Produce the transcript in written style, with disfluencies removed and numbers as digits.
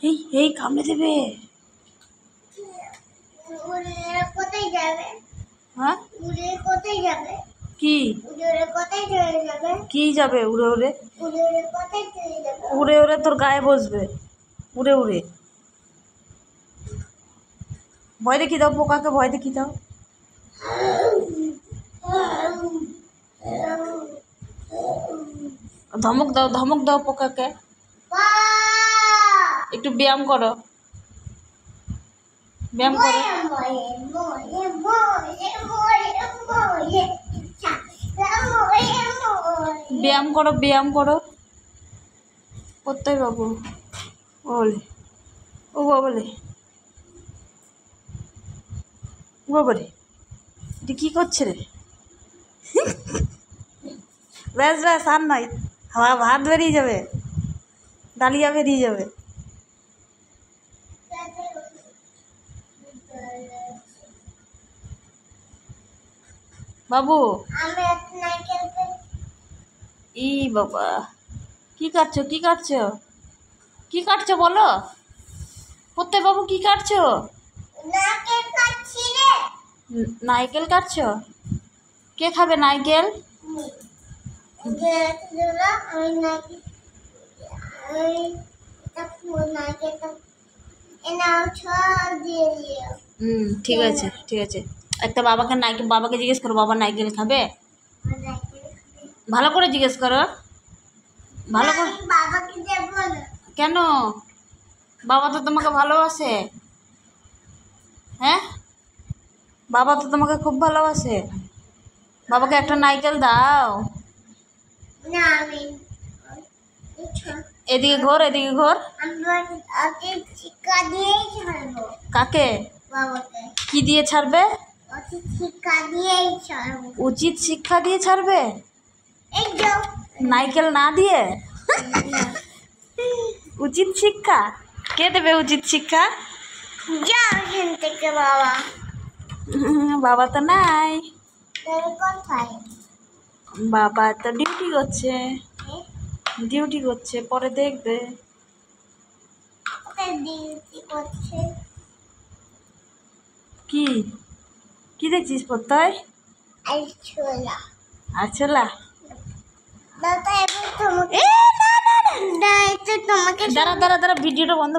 এই এই কামড়ে দেবে। কোথায় যাবে? হ্যাঁ উড়ে কোথায় যাবে? কি উড়ে কোথায় চলে যাবে? কি যাবে উড়ে উড়ে? উড়ে কোথায় চলে যাবে? উড়ে উড়ে তোর গায়ে বসবে। উড়ে উড়ে ভয় দেখি দাও, পোকাকে ভয় দেখি দাও। ধমক দাও, ধমক দাও পোকাকে। একটু ব্যায়াম করো, ব্যায়াম করো, ব্যায়াম করো, ব্যায়াম করো। কোথায় বাবু? ও বলে, ও বাবলে, ও বাবারে, এটা কী করছে রে? ব্যাস ব্যাস, আর নয়, ভাত বেরিয়ে যাবে, ডালিয়া বেরিয়ে যাবে। বাবু ই বাবা, কি কাটছো, কি কাটছো, কি কাটছো বলো? কোথায় বাবু, কি কাটছো? নারকেল কাটছো? কে খাবে নারকেল? ঠিক আছে, ঠিক আছে। একটা বাবাকে নারকেল, বাবাকে জিজ্ঞেস করো বাবা নারকেল খাবে? ভালো করে জিজ্ঞেস করো, ভালো করে। কেন? বাবা তো তোমাকে ভালোবাসে। হ্যাঁ, বাবা তো তোমাকে খুব ভালোবাসে। বাবাকে একটা নারকেল দাও। এদিকে ঘোর, এদিকে ঘোর। কাকে? কি দিয়ে ছাড়বে? উচিত শিক্ষা দিয়ে ছাড়বে, নারকেল না দিয়ে। উচিত শিক্ষা কে দেবে? উচিত শিক্ষা বাবা বাবা তো নাই, কোথায়? বাবা তো ডিউটি করছে, ডিউটি করছে, পরে দেখবে। ডিউটি করছে। কি কি দেখছিস প্রত্যয়? ছোলা আচ্ছা, দাদা এবার তোমাকে, তোমাকে দাঁড়া দাঁড়া দাঁড়া, ভিডিওটা বন্ধ।